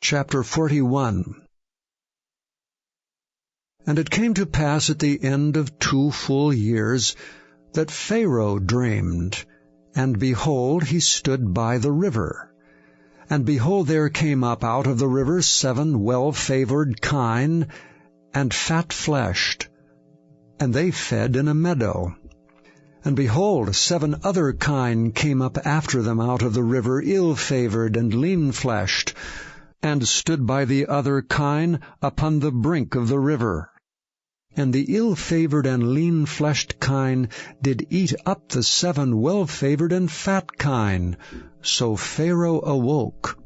Chapter 41. And it came to pass at the end of 2 full years that Pharaoh dreamed, and behold, he stood by the river. And behold, there came up out of the river 7 well-favored kine, and fat-fleshed, and they fed in a meadow. And behold, 7 other kine came up after them out of the river, ill-favored and lean-fleshed, and stood by the other kine upon the brink of the river. And the ill-favored and lean-fleshed kine did eat up the 7 well-favored and fat kine. So Pharaoh awoke.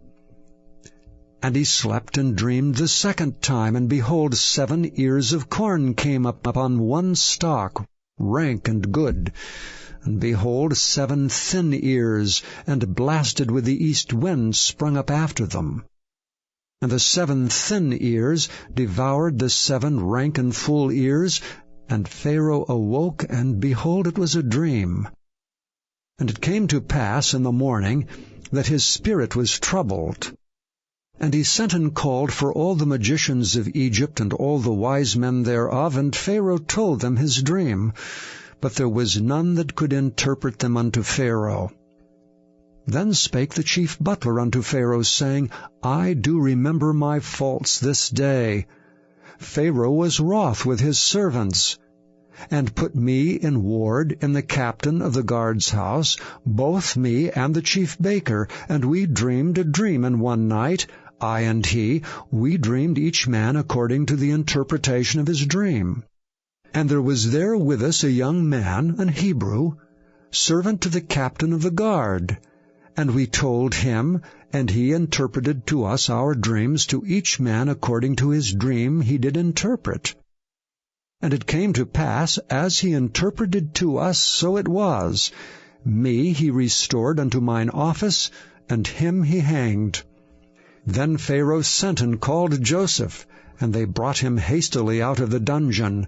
And he slept and dreamed the second time, and behold, 7 ears of corn came up upon one stalk, rank and good. And behold, 7 thin ears, and blasted with the east wind, sprung up after them. And the 7 thin ears devoured the 7 rank and full ears, and Pharaoh awoke, and behold, it was a dream. And it came to pass in the morning that his spirit was troubled. And he sent and called for all the magicians of Egypt and all the wise men thereof, and Pharaoh told them his dream. But there was none that could interpret them unto Pharaoh. Then spake the chief butler unto Pharaoh, saying, I do remember my faults this day. Pharaoh was wroth with his servants, and put me in ward in the captain of the guard's house, both me and the chief baker, and we dreamed a dream in one night, I and he, we dreamed each man according to the interpretation of his dream. And there was there with us a young man, an Hebrew, servant to the captain of the guard. And we told him, and he interpreted to us our dreams, to each man according to his dream he did interpret. And it came to pass, as he interpreted to us, so it was. Me he restored unto mine office, and him he hanged. Then Pharaoh sent and called Joseph, and they brought him hastily out of the dungeon.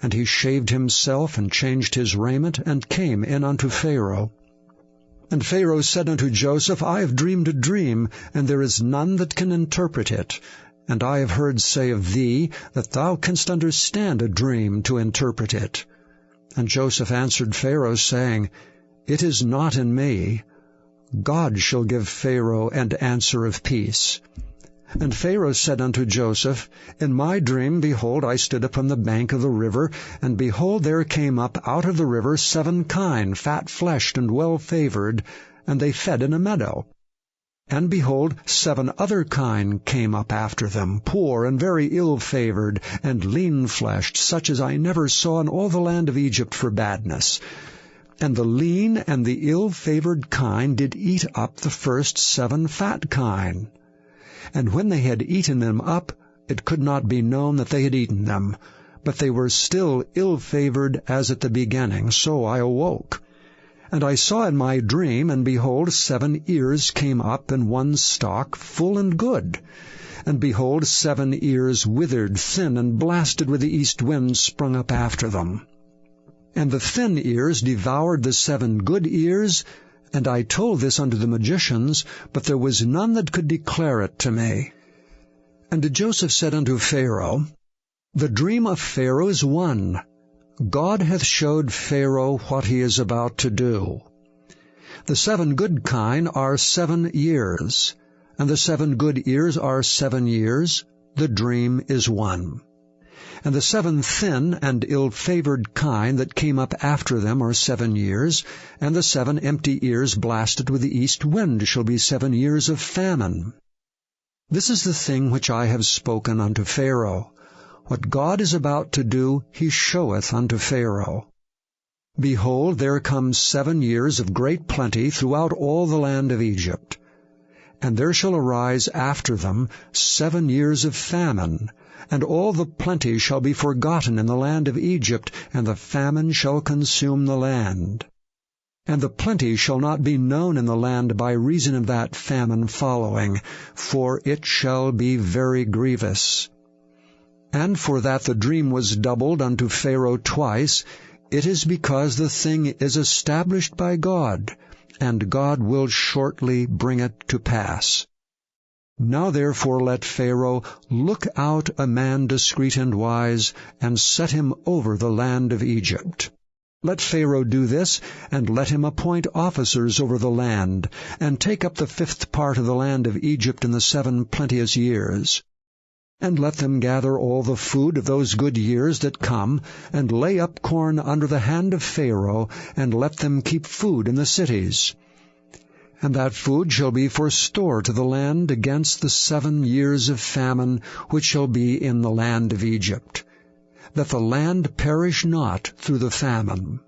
And he shaved himself, and changed his raiment, and came in unto Pharaoh. And Pharaoh said unto Joseph, I have dreamed a dream, and there is none that can interpret it. And I have heard say of thee, that thou canst understand a dream to interpret it. And Joseph answered Pharaoh, saying, It is not in me. God shall give Pharaoh an answer of peace. And Pharaoh said unto Joseph, In my dream, behold, I stood upon the bank of the river, and behold, there came up out of the river 7 kine, fat-fleshed and well-favored, and they fed in a meadow. And behold, 7 other kine came up after them, poor and very ill-favored, and lean-fleshed, such as I never saw in all the land of Egypt for badness. And the lean and the ill-favored kine did eat up the first 7 fat kine. And when they had eaten them up, it could not be known that they had eaten them, but they were still ill-favored as at the beginning. So I awoke. And I saw in my dream, and behold, 7 ears came up in one stalk, full and good. And behold, 7 ears withered, thin, and blasted with the east wind, sprung up after them. And the thin ears devoured the 7 good ears, and I told this unto the magicians, but there was none that could declare it to me. And Joseph said unto Pharaoh, The dream of Pharaoh is one. God hath showed Pharaoh what he is about to do. The 7 good kine are 7 years, and the 7 good ears are 7 years. The dream is one. And the 7 thin and ill-favored kine that came up after them are 7 years, and the 7 empty ears blasted with the east wind shall be 7 years of famine. This is the thing which I have spoken unto Pharaoh. What God is about to do, he showeth unto Pharaoh. Behold, there come 7 years of great plenty throughout all the land of Egypt. And there shall arise after them 7 years of famine, and all the plenty shall be forgotten in the land of Egypt, and the famine shall consume the land. And the plenty shall not be known in the land by reason of that famine following, for it shall be very grievous. And for that the dream was doubled unto Pharaoh twice, it is because the thing is established by God, and God will shortly bring it to pass. Now therefore let Pharaoh look out a man discreet and wise, and set him over the land of Egypt. Let Pharaoh do this, and let him appoint officers over the land, and take up the 5th part of the land of Egypt in the 7 plenteous years. And let them gather all the food of those good years that come, and lay up corn under the hand of Pharaoh, and let them keep food in the cities. And that food shall be for store to the land against the 7 years of famine which shall be in the land of Egypt, that the land perish not through the famine.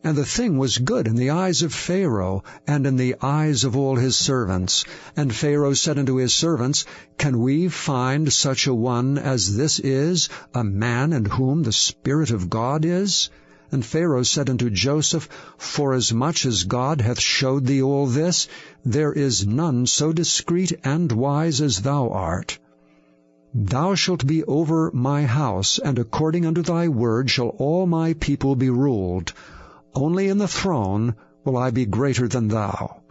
And the thing was good in the eyes of Pharaoh, and in the eyes of all his servants. And Pharaoh said unto his servants, Can we find such a one as this is, a man in whom the Spirit of God is? And Pharaoh said unto Joseph, Forasmuch as God hath showed thee all this, there is none so discreet and wise as thou art. Thou shalt be over my house, and according unto thy word shall all my people be ruled. Only in the throne will I be greater than thou.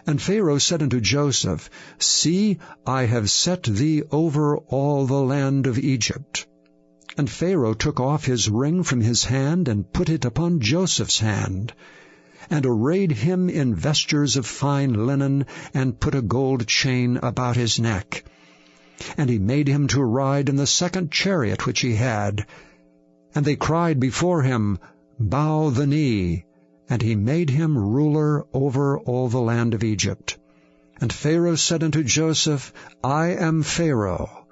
And Pharaoh said unto Joseph, See, I have set thee over all the land of Egypt. And Pharaoh took off his ring from his hand, and put it upon Joseph's hand, and arrayed him in vestures of fine linen, and put a gold chain about his neck. And he made him to ride in the 2nd chariot which he had. And they cried before him, Bow the knee. And he made him ruler over all the land of Egypt. And Pharaoh said unto Joseph, I am Pharaoh,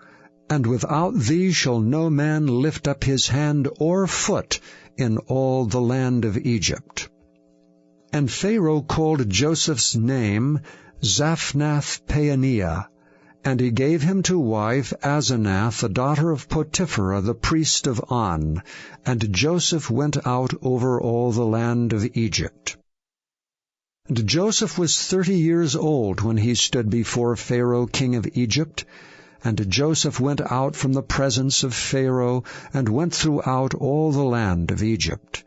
and without thee shall no man lift up his hand or foot in all the land of Egypt. And Pharaoh called Joseph's name Zaphnath-Paaneah, and he gave him to wife Asenath, the daughter of Potiphera, the priest of On. And Joseph went out over all the land of Egypt. And Joseph was 30 years old when he stood before Pharaoh king of Egypt. And Joseph went out from the presence of Pharaoh, and went throughout all the land of Egypt.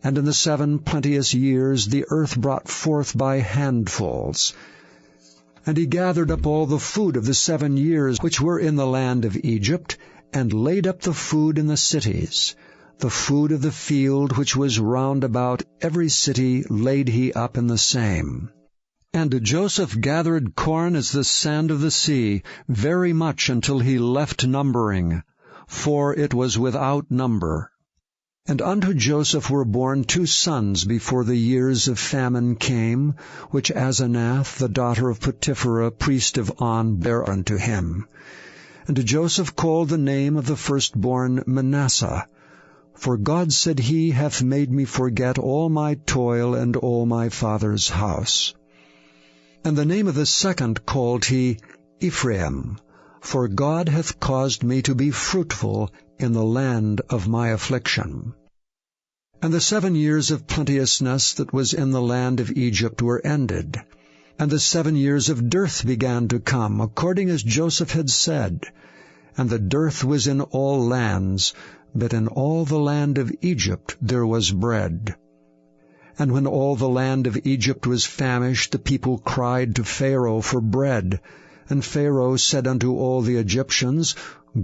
And in the 7 plenteous years the earth brought forth by handfuls. And he gathered up all the food of the 7 years which were in the land of Egypt, and laid up the food in the cities. The food of the field which was round about every city laid he up in the same. And Joseph gathered corn as the sand of the sea, very much until he left numbering, for it was without number. And unto Joseph were born 2 sons before the years of famine came, which Asenath, the daughter of Potiphera, priest of On, bare unto him. And Joseph called the name of the firstborn Manasseh, for God said, He hath made me forget all my toil and all my father's house. And the name of the second called he Ephraim, for God hath caused me to be fruitful in the land of my affliction. And the 7 years of plenteousness that was in the land of Egypt were ended. And the 7 years of dearth began to come, according as Joseph had said. And the dearth was in all lands, but in all the land of Egypt there was bread. And when all the land of Egypt was famished, the people cried to Pharaoh for bread. And Pharaoh said unto all the Egyptians,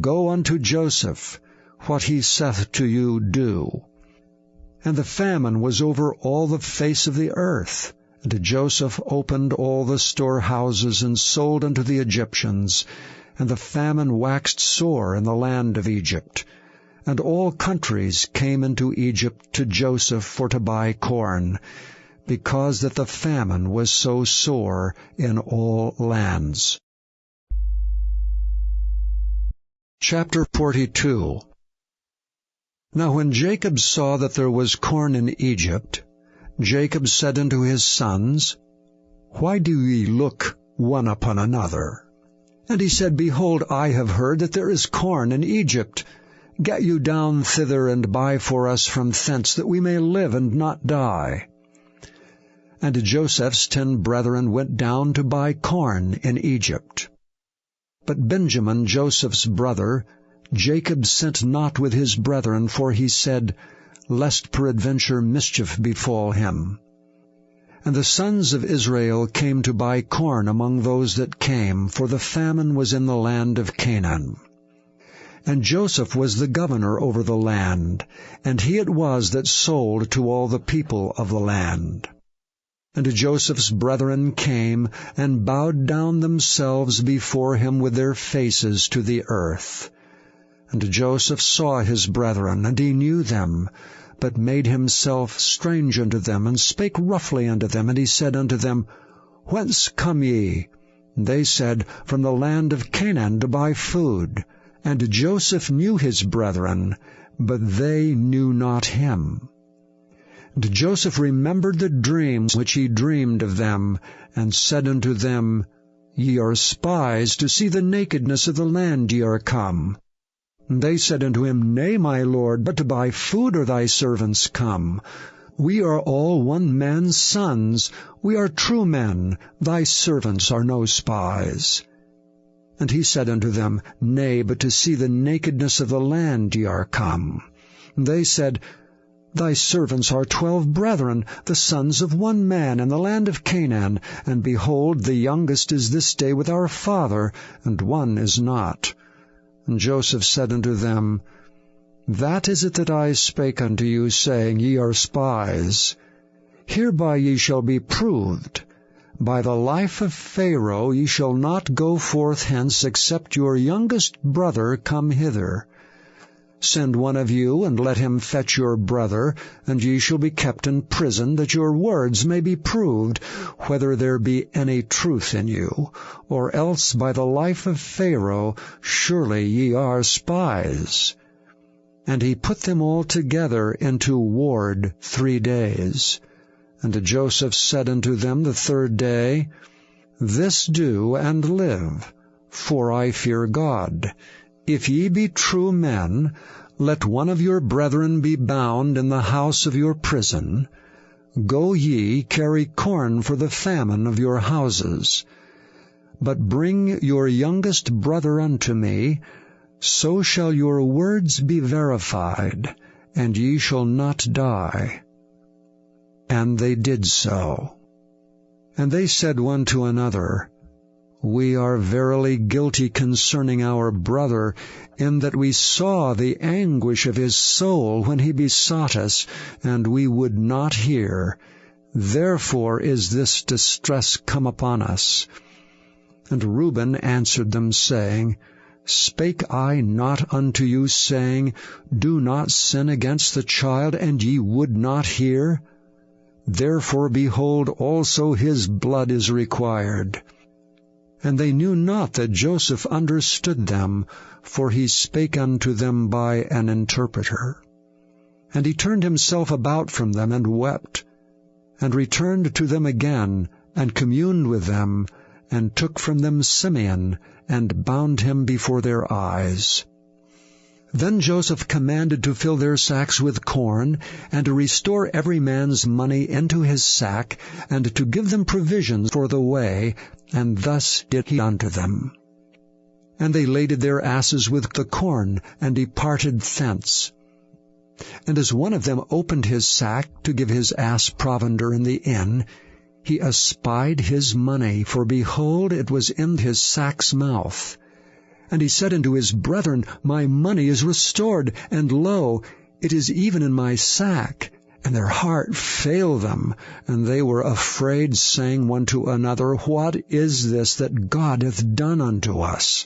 Go unto Joseph, what he saith to you do. And the famine was over all the face of the earth. And Joseph opened all the storehouses, and sold unto the Egyptians. And the famine waxed sore in the land of Egypt. And all countries came into Egypt to Joseph for to buy corn, because that the famine was so sore in all lands. Chapter 42. Now when Jacob saw that there was corn in Egypt, Jacob said unto his sons, Why do ye look one upon another? And he said, Behold, I have heard that there is corn in Egypt. Get you down thither, and buy for us from thence, that we may live and not die. And Joseph's 10 brethren went down to buy corn in Egypt. But Benjamin, Joseph's brother, Jacob sent not with his brethren, for he said, Lest peradventure mischief befall him. And the sons of Israel came to buy corn among those that came, for the famine was in the land of Canaan. And Joseph was the governor over the land, and he it was that sold to all the people of the land. And Joseph's brethren came, and bowed down themselves before him with their faces to the earth. And Joseph saw his brethren, and he knew them, but made himself strange unto them, and spake roughly unto them. And he said unto them, Whence come ye? And they said, From the land of Canaan to buy food. And Joseph knew his brethren, but they knew not him. And Joseph remembered the dreams which he dreamed of them, and said unto them, Ye are spies, to see the nakedness of the land ye are come. And they said unto him, Nay, my lord, but to buy food are thy servants come. We are all one man's sons. We are true men. Thy servants are no spies. And he said unto them, Nay, but to see the nakedness of the land ye are come. And they said, Thy servants are 12 brethren, the sons of one man in the land of Canaan, and behold, the youngest is this day with our father, and one is not. And Joseph said unto them, That is it that I spake unto you, saying, Ye are spies. Hereby ye shall be proved. By the life of Pharaoh ye shall not go forth hence, except your youngest brother come hither. Send one of you, and let him fetch your brother, and ye shall be kept in prison, that your words may be proved, whether there be any truth in you. Or else by the life of Pharaoh, surely ye are spies. And he put them all together into ward 3 days. And Joseph said unto them the 3rd day, This do, and live, for I fear God. If ye be true men, let one of your brethren be bound in the house of your prison. Go ye, carry corn for the famine of your houses. But bring your youngest brother unto me, so shall your words be verified, and ye shall not die. And they did so. And they said one to another, We are verily guilty concerning our brother, in that we saw the anguish of his soul when he besought us, and we would not hear. Therefore is this distress come upon us. And Reuben answered them, saying, Spake I not unto you, saying, Do not sin against the child, and ye would not hear? Therefore, behold, also his blood is required. And they knew not that Joseph understood them, for he spake unto them by an interpreter. And he turned himself about from them, and wept, and returned to them again, and communed with them, and took from them Simeon, and bound him before their eyes. Then Joseph commanded to fill their sacks with corn, and to restore every man's money into his sack, and to give them provisions for the way, and thus did he unto them. And they laded their asses with the corn, and departed thence. And as one of them opened his sack to give his ass provender in the inn, he espied his money, for behold, it was in his sack's mouth. And he said unto his brethren, My money is restored, and lo, it is even in my sack. And their heart failed them, and they were afraid, saying one to another, What is this that God hath done unto us?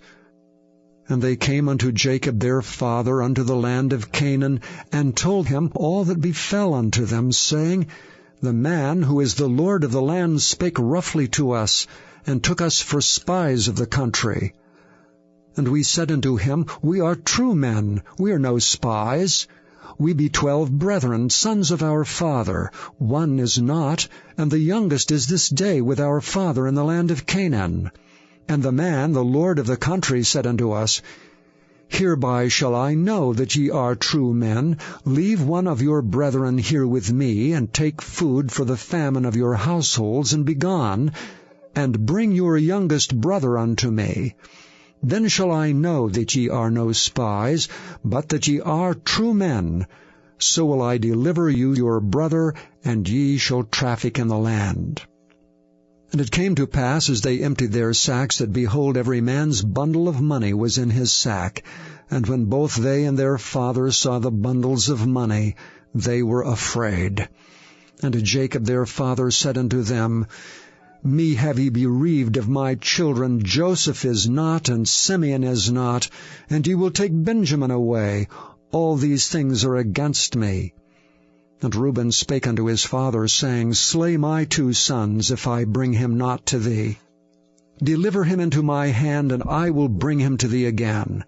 And they came unto Jacob their father unto the land of Canaan, and told him all that befell unto them, saying, The man who is the Lord of the land spake roughly to us, and took us for spies of the country. And we said unto him, We are true men, we are no spies. We be 12 brethren, sons of our father. One is not, and the youngest is this day with our father in the land of Canaan. And the man, the lord of the country, said unto us, Hereby shall I know that ye are true men. Leave one of your brethren here with me, and take food for the famine of your households, and be gone, and bring your youngest brother unto me. Then shall I know that ye are no spies, but that ye are true men. so will I deliver you your brother, and ye shall traffic in the land. And it came to pass, as they emptied their sacks, that, behold, every man's bundle of money was in his sack. And when both they and their father saw the bundles of money, they were afraid. And Jacob their father said unto them, Me have ye bereaved of my children. Joseph is not, and Simeon is not, and ye will take Benjamin away. All these things are against me. And Reuben spake unto his father, saying, Slay my 2 sons, if I bring him not to thee. Deliver him into my hand, and I will bring him to thee again.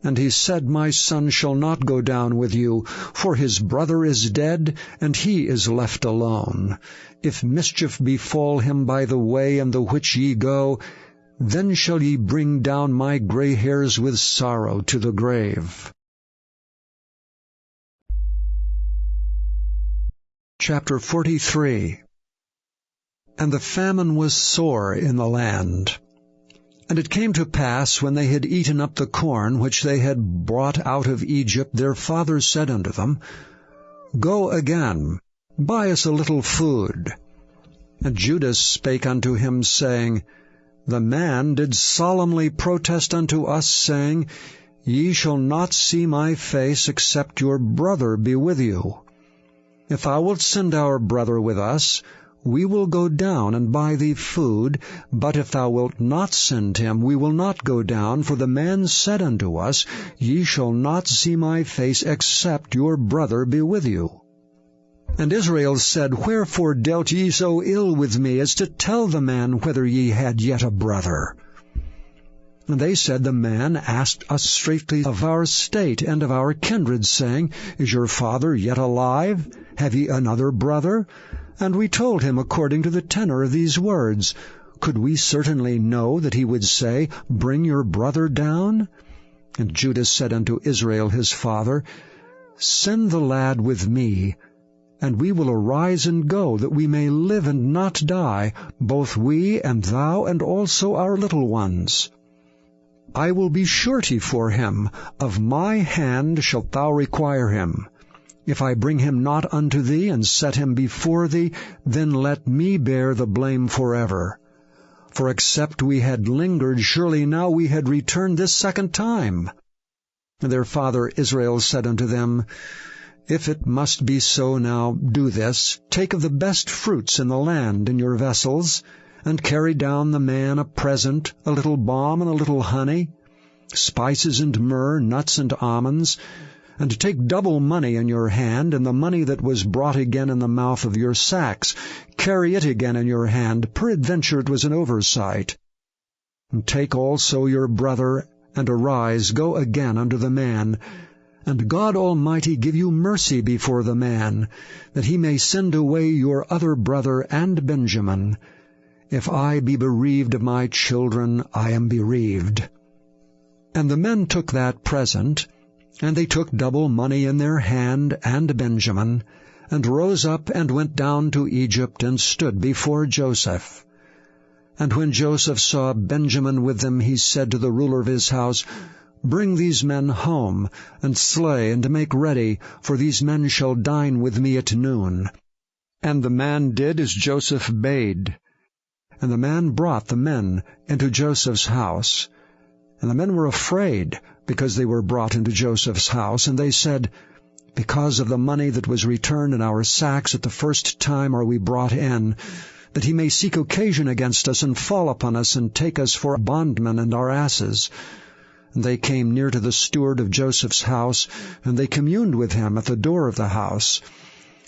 And he said, My son shall not go down with you, for his brother is dead, and he is left alone. If mischief befall him by the way in the which ye go, then shall ye bring down my gray hairs with sorrow to the grave. Chapter 43. And the famine was sore in the land. And it came to pass, when they had eaten up the corn which they had brought out of Egypt, their father said unto them, Go again, buy us a little food. And Judah spake unto him, saying, The man did solemnly protest unto us, saying, Ye shall not see my face, except your brother be with you. If thou wilt send our brother with us, we will go down and buy thee food, but if thou wilt not send him, we will not go down, for the man said unto us, Ye shall not see my face, except your brother be with you. And Israel said, Wherefore dealt ye so ill with me, as to tell the man whether ye had yet a brother? And they said, The man asked us straitly of our state and of our kindred, saying, Is your father yet alive? Have ye another brother? And we told him according to the tenor of these words. Could we certainly know that he would say, Bring your brother down? And Judah said unto Israel his father, Send the lad with me, and we will arise and go, that we may live and not die, both we and thou, and also our little ones. I will be surety for him. Of my hand shalt thou require him. If I bring him not unto thee, and set him before thee, then let me bear the blame forever. For except we had lingered, surely now we had returned this 2nd time. And their father Israel said unto them, If it must be so now, do this. Take of the best fruits in the land in your vessels, and carry down the man a present, a little balm and a little honey, spices and myrrh, nuts and almonds, and take double money in your hand, and the money that was brought again in the mouth of your sacks. Carry it again in your hand, peradventure it was an oversight. And take also your brother, and arise, go again unto the man, and God Almighty give you mercy before the man, that he may send away your other brother and Benjamin. If I be bereaved of my children, I am bereaved. And the men took that present, and they took double money in their hand and Benjamin, and rose up and went down to Egypt, and stood before Joseph. And when Joseph saw Benjamin with them, he said to the ruler of his house, Bring these men home, and slay, and make ready, for these men shall dine with me at noon. And the man did as Joseph bade. And the man brought the men into Joseph's house. And the men were afraid, because they were brought into Joseph's house. And they said, Because of the money that was returned in our sacks at the first time are we brought in, that he may seek occasion against us, and fall upon us, and take us for bondmen and our asses. And they came near to the steward of Joseph's house, and they communed with him at the door of the house,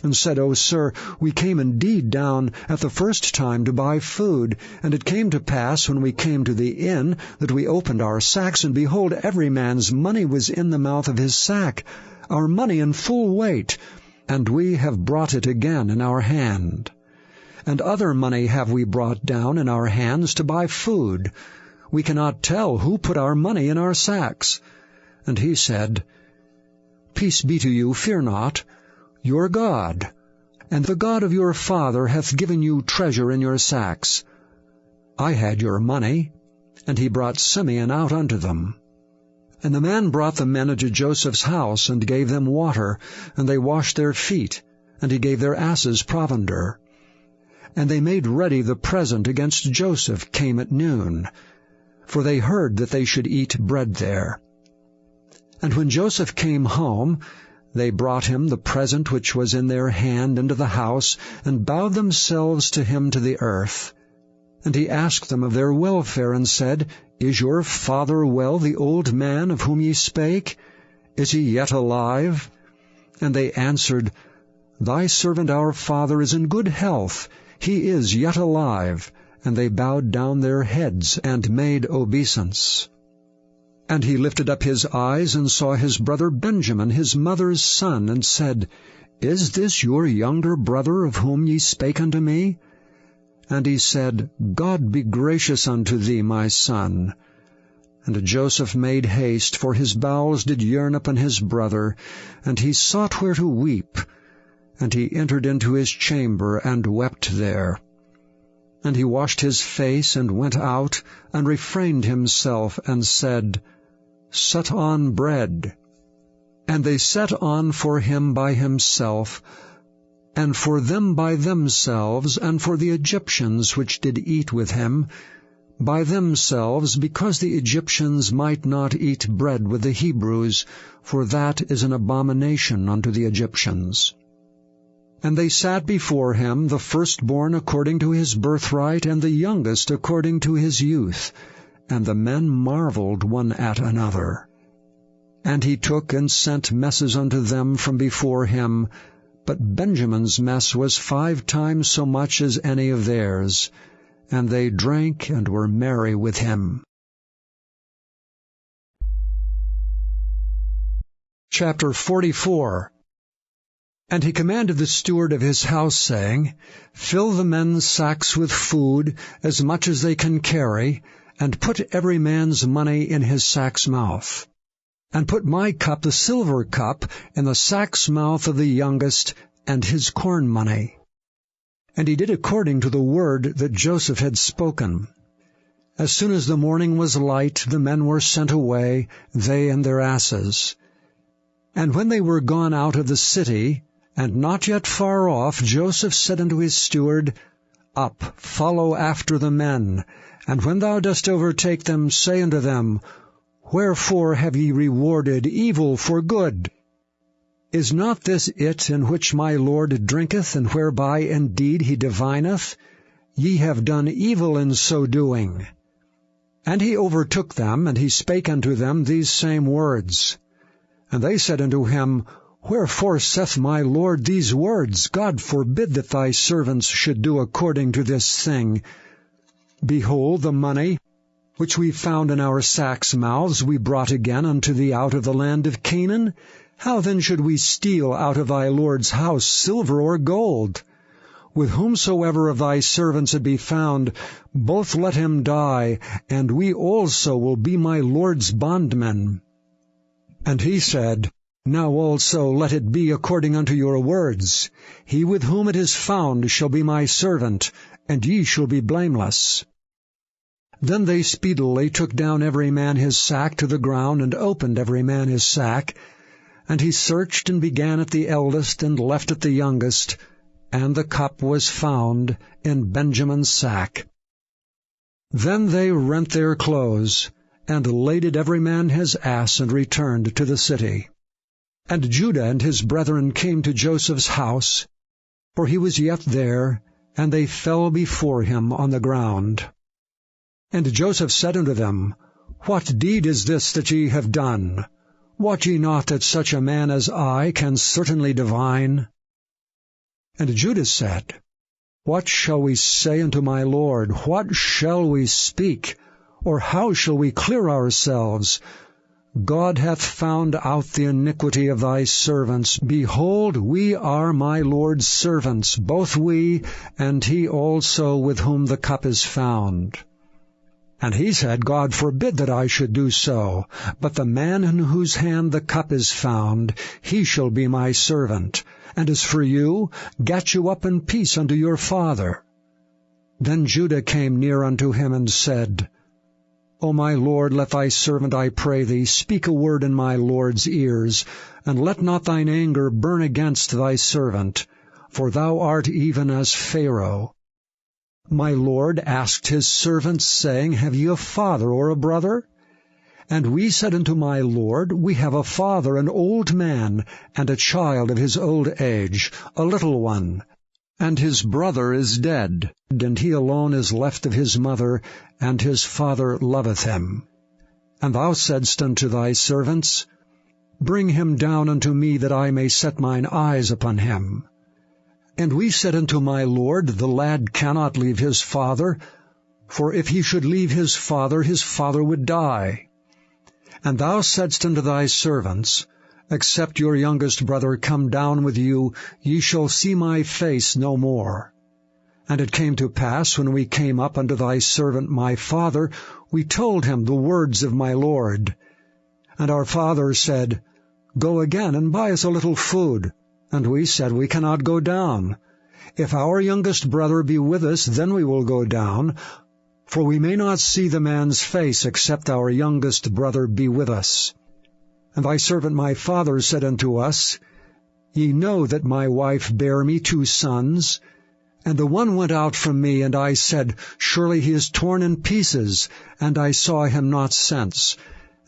and said, O sir, we came indeed down at the first time to buy food. And it came to pass, when we came to the inn, that we opened our sacks, and behold, every man's money was in the mouth of his sack, our money in full weight, and we have brought it again in our hand. And other money have we brought down in our hands to buy food. We cannot tell who put our money in our sacks. And he said, Peace be to you, fear not. Your God, and the God of your father, hath given you treasure in your sacks. I had your money. And he brought Simeon out unto them. And the man brought the men into Joseph's house, and gave them water, and they washed their feet, and he gave their asses provender. And they made ready the present against Joseph came at noon, for they heard that they should eat bread there. And when Joseph came home, they brought him the present which was in their hand into the house, and bowed themselves to him to the earth. And he asked them of their welfare, and said, Is your father well, the old man of whom ye spake? Is he yet alive? And they answered, Thy servant our father is in good health, he is yet alive. And they bowed down their heads, and made obeisance. And he lifted up his eyes, and saw his brother Benjamin, his mother's son, and said, Is this your younger brother, of whom ye spake unto me? And he said, God be gracious unto thee, my son. And Joseph made haste, for his bowels did yearn upon his brother, and he sought where to weep. And he entered into his chamber, and wept there. And he washed his face, and went out, and refrained himself, and said, Set on bread. And they set on for him by himself, and for them by themselves, and for the Egyptians which did eat with him, by themselves, because the Egyptians might not eat bread with the Hebrews, for that is an abomination unto the Egyptians. And they sat before him, the firstborn according to his birthright, and the youngest according to his youth. And the men marveled one at another. And he took and sent messes unto them from before him, but Benjamin's mess was 5 times so much as any of theirs. And they drank and were merry with him. Chapter 44. And he commanded the steward of his house, saying, Fill the men's sacks with food, as much as they can carry, and put every man's money in his sack's mouth. And put my cup, the silver cup, in the sack's mouth of the youngest, and his corn money. And he did according to the word that Joseph had spoken. As soon as the morning was light, the men were sent away, they and their asses. And when they were gone out of the city, and not yet far off, Joseph said unto his steward, Up, follow after the men, and when thou dost overtake them, say unto them, Wherefore have ye rewarded evil for good? Is not this it in which my Lord drinketh, and whereby indeed he divineth? Ye have done evil in so doing. And he overtook them, and he spake unto them these same words. And they said unto him, Wherefore saith my Lord these words? God forbid that thy servants should do according to this thing. Behold, the money which we found in our sacks' mouths we brought again unto thee out of the land of Canaan. How then should we steal out of thy Lord's house silver or gold? With whomsoever of thy servants it be found, both let him die, and we also will be my Lord's bondmen. And he said, Now also let it be according unto your words. He with whom it is found shall be my servant, and ye shall be blameless. Then they speedily took down every man his sack to the ground, and opened every man his sack. And he searched, and began at the eldest, and left at the youngest, and the cup was found in Benjamin's sack. Then they rent their clothes, and laded every man his ass, and returned to the city. And Judah and his brethren came to Joseph's house, for he was yet there, and they fell before him on the ground. And Joseph said unto them, What deed is this that ye have done? Wot ye not that such a man as I can certainly divine? And Judah said, What shall we say unto my Lord? What shall we speak? Or how shall we clear ourselves? God hath found out the iniquity of thy servants. Behold, we are my Lord's servants, both we, and he also with whom the cup is found. And he said, God forbid that I should do so, but the man in whose hand the cup is found, he shall be my servant. And as for you, get you up in peace unto your father. Then Judah came near unto him and said, O my Lord, let thy servant, I pray thee, speak a word in my Lord's ears, and let not thine anger burn against thy servant, for thou art even as Pharaoh. My Lord asked his servants, saying, Have ye a father or a brother? And we said unto my Lord, We have a father, an old man, and a child of his old age, a little one. And his brother is dead, and he alone is left of his mother, and his father loveth him. And thou saidst unto thy servants, Bring him down unto me, that I may set mine eyes upon him. And we said unto my Lord, The lad cannot leave his father, for if he should leave his father would die. And thou saidst unto thy servants, Except your youngest brother come down with you, ye shall see my face no more. And it came to pass, when we came up unto thy servant my father, we told him the words of my Lord. And our father said, Go again and buy us a little food. And we said, We cannot go down. If our youngest brother be with us, then we will go down, for we may not see the man's face, except our youngest brother be with us. And thy servant my father said unto us, Ye know that my wife bare me 2 sons, and the one went out from me, and I said, Surely he is torn in pieces, and I saw him not since.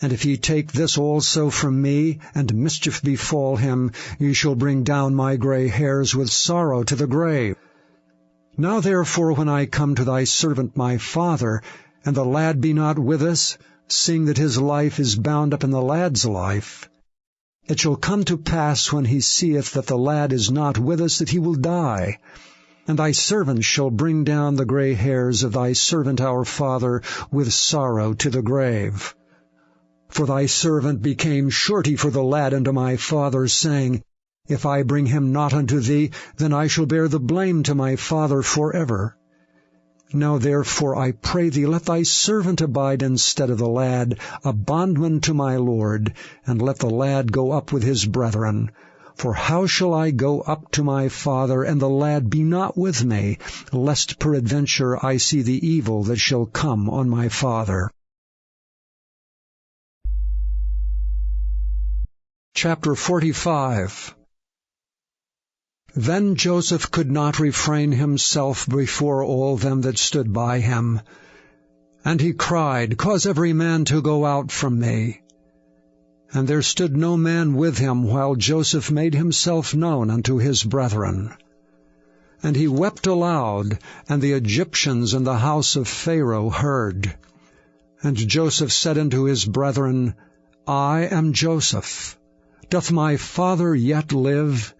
And if ye take this also from me, and mischief befall him, ye shall bring down my gray hairs with sorrow to the grave. Now therefore, when I come to thy servant my father, and the lad be not with us, seeing that his life is bound up in the lad's life, it shall come to pass, when he seeth that the lad is not with us, that he will die. And thy servant shall bring down the gray hairs of thy servant our father with sorrow to the grave. For thy servant became surety for the lad unto my father, saying, If I bring him not unto thee, then I shall bear the blame to my father forever. Now therefore, I pray thee, let thy servant abide instead of the lad, a bondman to my Lord, and let the lad go up with his brethren. For how shall I go up to my father, and the lad be not with me, lest peradventure I see the evil that shall come on my father? Chapter 45. Then Joseph could not refrain himself before all them that stood by him. And he cried, Cause every man to go out from me. And there stood no man with him, while Joseph made himself known unto his brethren. And he wept aloud, and the Egyptians in the house of Pharaoh heard. And Joseph said unto his brethren, I am Joseph. Doth my father yet live?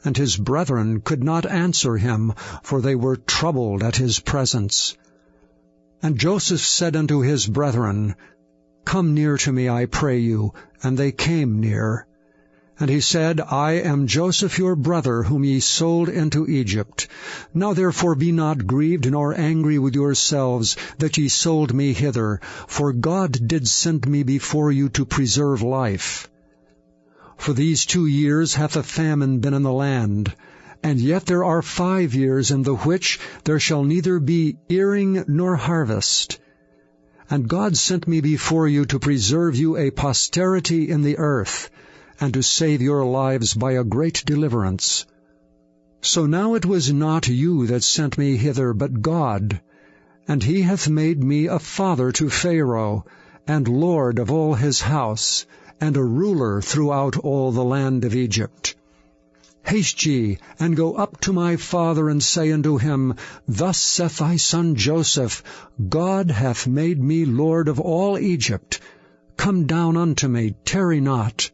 And his brethren could not answer him, for they were troubled at his presence. And Joseph said unto his brethren, Come near to me, I pray you. And they came near. And he said, I am Joseph your brother, whom ye sold into Egypt. Now therefore be not grieved nor angry with yourselves, that ye sold me hither, for God did send me before you to preserve life. For these 2 years hath a famine been in the land, and yet there are 5 years in the which there shall neither be earing nor harvest. And God sent me before you to preserve you a posterity in the earth, and to save your lives by a great deliverance. So now it was not you that sent me hither, but God, and he hath made me a father to Pharaoh, and lord of all his house, and a ruler throughout all the land of Egypt. Haste ye, and go up to my father, and say unto him, Thus saith thy son Joseph, God hath made me lord of all Egypt. Come down unto me, tarry not.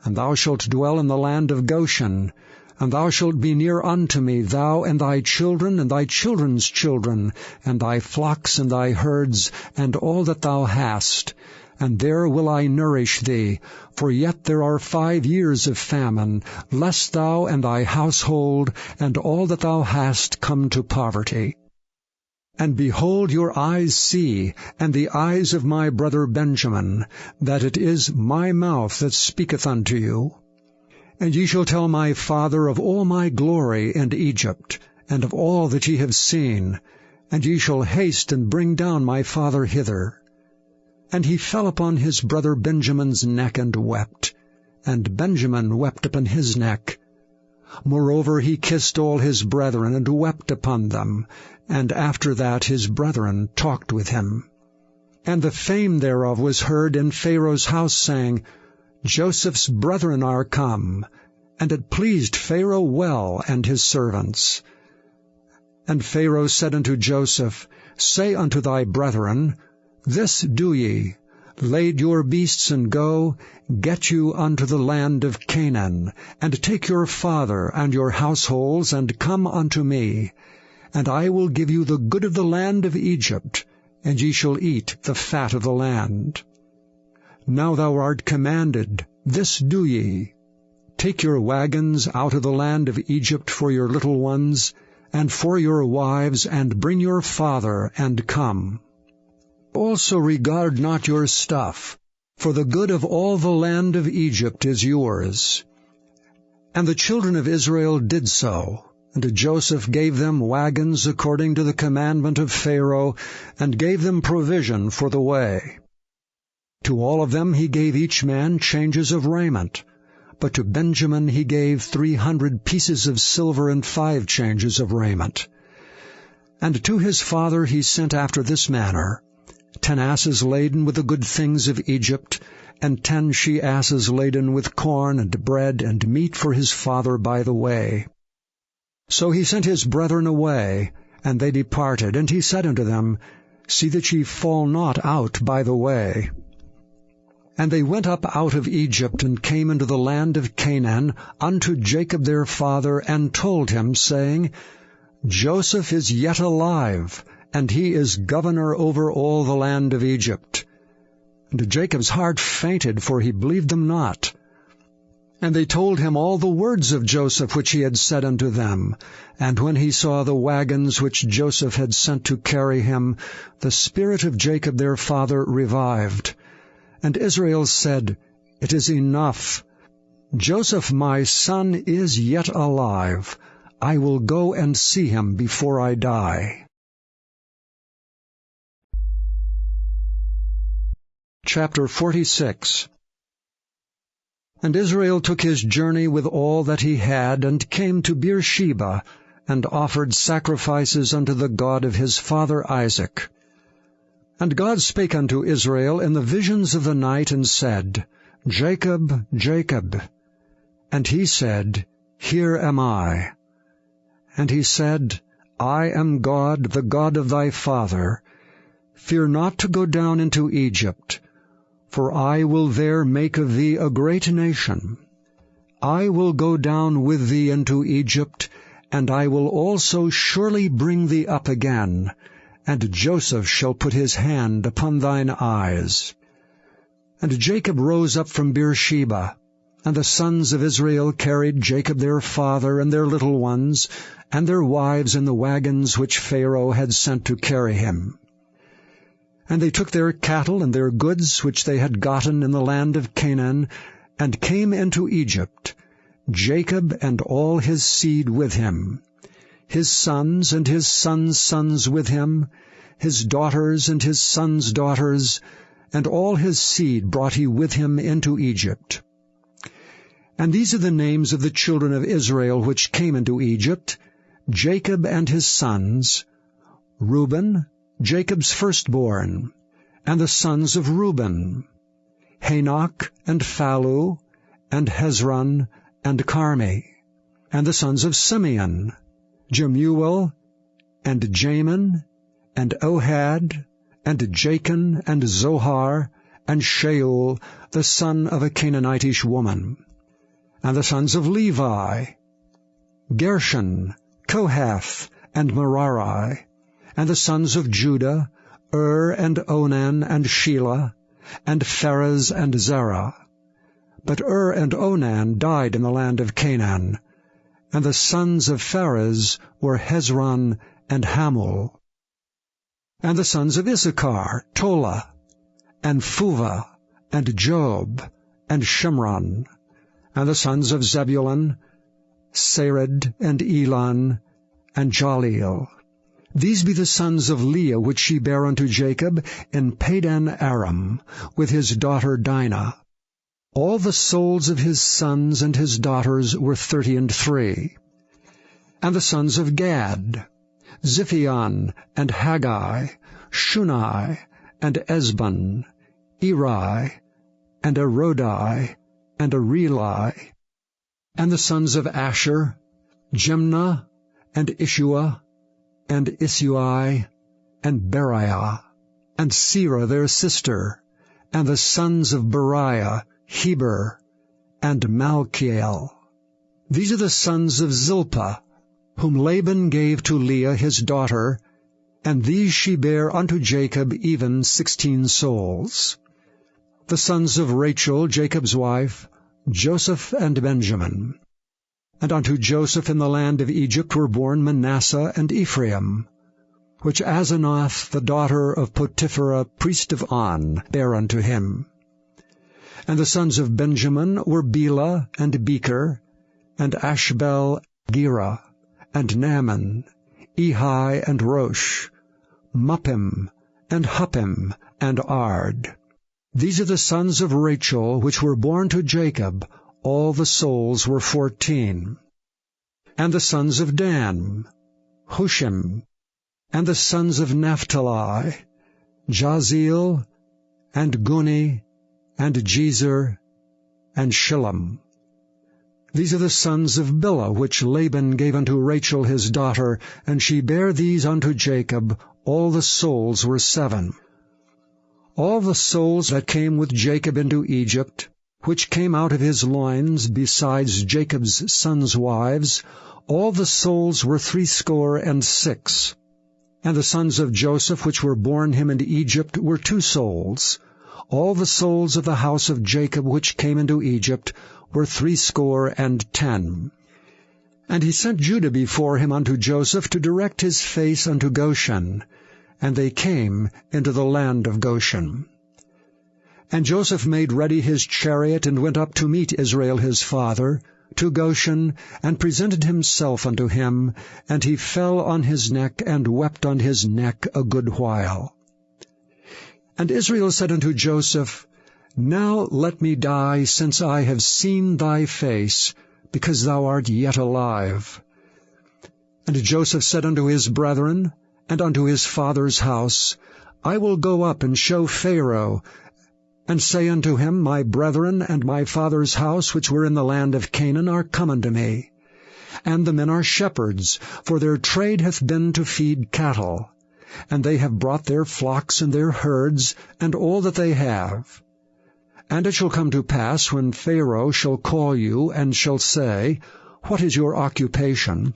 And thou shalt dwell in the land of Goshen, and thou shalt be near unto me, thou and thy children, and thy children's children, and thy flocks and thy herds, and all that thou hast. And there will I nourish thee, for yet there are 5 years of famine, lest thou and thy household and all that thou hast come to poverty. And behold, your eyes see, and the eyes of my brother Benjamin, that it is my mouth that speaketh unto you. And ye shall tell my father of all my glory in Egypt, and of all that ye have seen, and ye shall haste and bring down my father hither. And he fell upon his brother Benjamin's neck and wept, and Benjamin wept upon his neck. Moreover he kissed all his brethren, and wept upon them, and after that his brethren talked with him. And the fame thereof was heard in Pharaoh's house, saying, Joseph's brethren are come. And it pleased Pharaoh well, and his servants. And Pharaoh said unto Joseph, Say unto thy brethren, This do ye, lade your beasts and go, get you unto the land of Canaan, and take your father and your households, and come unto me, and I will give you the good of the land of Egypt, and ye shall eat the fat of the land. Now thou art commanded, this do ye, take your wagons out of the land of Egypt for your little ones, and for your wives, and bring your father, and come. Also regard not your stuff, for the good of all the land of Egypt is yours. And the children of Israel did so, and Joseph gave them wagons according to the commandment of Pharaoh, and gave them provision for the way. To all of them he gave each man changes of raiment, but to Benjamin he gave 300 pieces of silver and 5 changes of raiment. And to his father he sent after this manner, 10 asses laden with the good things of Egypt, and 10 she-asses laden with corn and bread and meat for his father by the way. So he sent his brethren away, and they departed, and he said unto them, See that ye fall not out by the way. And they went up out of Egypt, and came into the land of Canaan, unto Jacob their father, and told him, saying, Joseph is yet alive, and he is governor over all the land of Egypt. And Jacob's heart fainted, for he believed them not. And they told him all the words of Joseph which he had said unto them. And when he saw the wagons which Joseph had sent to carry him, the spirit of Jacob their father revived. And Israel said, It is enough. Joseph my son is yet alive. I will go and see him before I die. Chapter 46. And Israel took his journey with all that he had, and came to Beersheba, and offered sacrifices unto the God of his father Isaac. And God spake unto Israel in the visions of the night, and said, Jacob, Jacob. And he said, Here am I. And he said, I am God, the God of thy father. Fear not to go down into Egypt, for I will there make of thee a great nation. I will go down with thee into Egypt, and I will also surely bring thee up again, and Joseph shall put his hand upon thine eyes. And Jacob rose up from Beersheba, and the sons of Israel carried Jacob their father and their little ones, and their wives in the wagons which Pharaoh had sent to carry him. And they took their cattle and their goods which they had gotten in the land of Canaan, and came into Egypt, Jacob and all his seed with him, his sons and his sons' sons with him, his daughters and his sons' daughters, and all his seed brought he with him into Egypt. And these are the names of the children of Israel which came into Egypt, Jacob and his sons, Reuben, Jacob's firstborn, and the sons of Reuben, Hanok, and Phalu, and Hezron, and Carmi, and the sons of Simeon, Jemuel, and Jamin, and Ohad, and Jachin, and Zohar, and Shaul, the son of a Canaanitish woman. And the sons of Levi, Gershon, Kohath, and Merari. And the sons of Judah, and Onan, and Shelah, and Pharez, and Zerah. But and Onan died in the land of Canaan. And the sons of Pharez were Hezron and Hamul. And the sons of Issachar, Tola, and Phuvah, and Job, and Shimron. And the sons of Zebulun, Sered, and Elon, and Jaleel. These be the sons of Leah which she bare unto Jacob in Padan Aram, with his daughter Dinah. All the souls of his sons and his daughters were 33. And the sons of Gad, Ziphion, and Haggai, Shunai, and Ezbon, Eri, and Arodi, and Areli. And the sons of Asher, Jemnah, and Ishua, and Isui, and Beriah, and Serah their sister, and the sons of Beriah, Heber, and Malchiel. These are the sons of Zilpah, whom Laban gave to Leah his daughter, and these she bare unto Jacob, even 16 souls. The sons of Rachel, Jacob's wife, Joseph and Benjamin. And unto Joseph in the land of Egypt were born Manasseh and Ephraim, which Asenath the daughter of Potiphera priest of On bare unto him. And the sons of Benjamin were Bela and Becher, and Ashbel, Gera, and Naaman, Ehi and Rosh, Muppim, and Huppim, and Ard. These are the sons of Rachel, which were born to Jacob. All the souls were 14. And the sons of Dan, Hushim. And the sons of Naphtali, Jaziel, and Guni, and Jezer, and Shillem. These are the sons of Bilhah, which Laban gave unto Rachel his daughter, and she bare these unto Jacob. All the souls were 7. All the souls that came with Jacob into Egypt, which came out of his loins, besides Jacob's sons' wives, all the souls were 66. And the sons of Joseph, which were born him in Egypt, were 2 souls. All the souls of the house of Jacob, which came into Egypt, were 70. And he sent Judah before him unto Joseph, to direct his face unto Goshen. And they came into the land of Goshen. And Joseph made ready his chariot, and went up to meet Israel his father, to Goshen, and presented himself unto him, and he fell on his neck, and wept on his neck a good while. And Israel said unto Joseph, Now let me die, since I have seen thy face, because thou art yet alive. And Joseph said unto his brethren, and unto his father's house, I will go up and show Pharaoh, and say unto him, My brethren and my father's house, which were in the land of Canaan, are come unto me. And the men are shepherds, for their trade hath been to feed cattle. And they have brought their flocks and their herds, and all that they have. And it shall come to pass, when Pharaoh shall call you, and shall say, What is your occupation?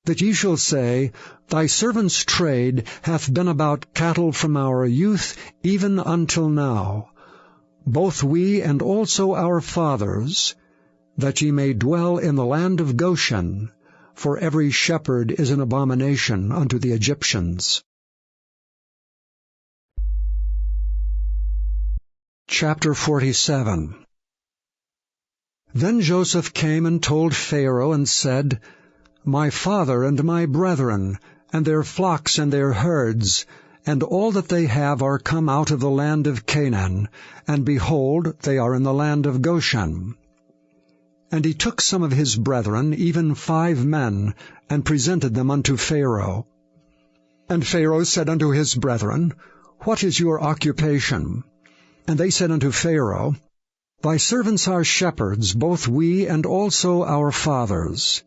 That ye shall say, Thy servant's trade hath been about cattle from our youth even until now, both we and also our fathers, that ye may dwell in the land of Goshen, for every shepherd is an abomination unto the Egyptians. Chapter 47. Then Joseph came and told Pharaoh, and said, My father and my brethren, and their flocks and their herds, and all that they have are come out of the land of Canaan, and behold, they are in the land of Goshen. And he took some of his brethren, even 5 men, and presented them unto Pharaoh. And Pharaoh said unto his brethren, What is your occupation? And they said unto Pharaoh, Thy servants are shepherds, both we and also our fathers.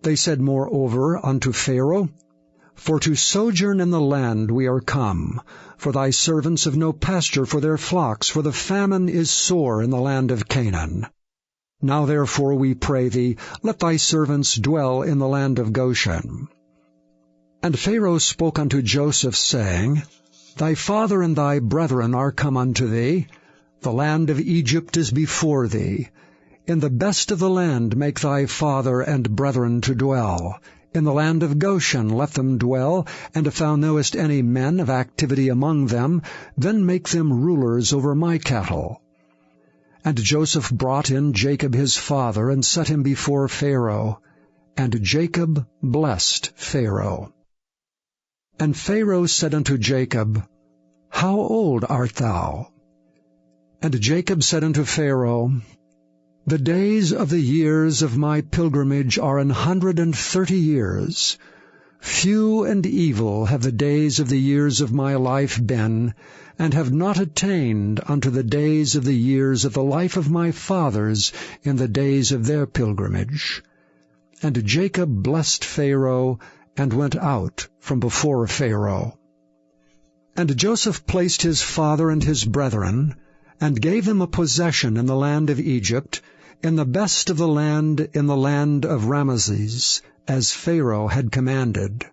They said moreover unto Pharaoh, For to sojourn in the land we are come, for thy servants have no pasture for their flocks, for the famine is sore in the land of Canaan. Now therefore, we pray thee, let thy servants dwell in the land of Goshen. And Pharaoh spoke unto Joseph, saying, Thy father and thy brethren are come unto thee. The land of Egypt is before thee. In the best of the land make thy father and brethren to dwell. In the land of Goshen let them dwell, and if thou knowest any men of activity among them, then make them rulers over my cattle. And Joseph brought in Jacob his father, and set him before Pharaoh. And Jacob blessed Pharaoh. And Pharaoh said unto Jacob, How old art thou? And Jacob said unto Pharaoh, The days of the years of my pilgrimage are 130 years. Few and evil have the days of the years of my life been, and have not attained unto the days of the years of the life of my fathers in the days of their pilgrimage. And Jacob blessed Pharaoh, and went out from before Pharaoh. And Joseph placed his father and his brethren, and gave them a possession in the land of Egypt, in the best of the land in the land of Ramesses, as Pharaoh had commanded.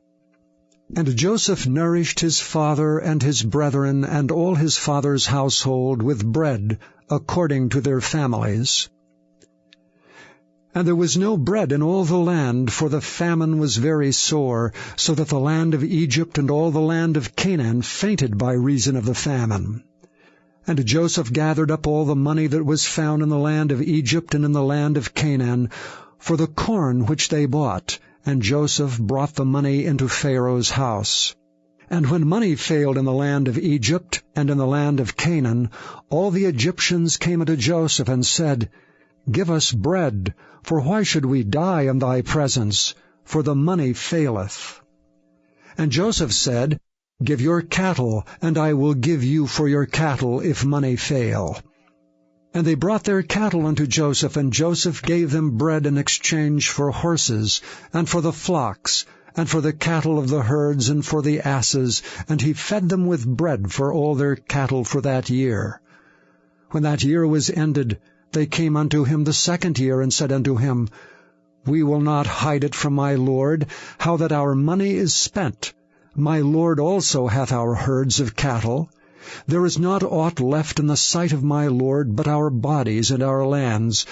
And Joseph nourished his father and his brethren and all his father's household with bread according to their families. And there was no bread in all the land, for the famine was very sore, so that the land of Egypt and all the land of Canaan fainted by reason of the famine. And Joseph gathered up all the money that was found in the land of Egypt and in the land of Canaan, for the corn which they bought, and Joseph brought the money into Pharaoh's house. And when money failed in the land of Egypt and in the land of Canaan, all the Egyptians came unto Joseph and said, Give us bread, for why should we die in thy presence? For the money faileth. And Joseph said, Give your cattle, and I will give you for your cattle, if money fail. And they brought their cattle unto Joseph, and Joseph gave them bread in exchange for horses, and for the flocks, and for the cattle of the herds, and for the asses, and he fed them with bread for all their cattle for that year. When that year was ended, they came unto him the second year, and said unto him, We will not hide it from my lord, how that our money is spent. My lord also hath our herds of cattle. There is not aught left in the sight of my lord but our bodies and our lands.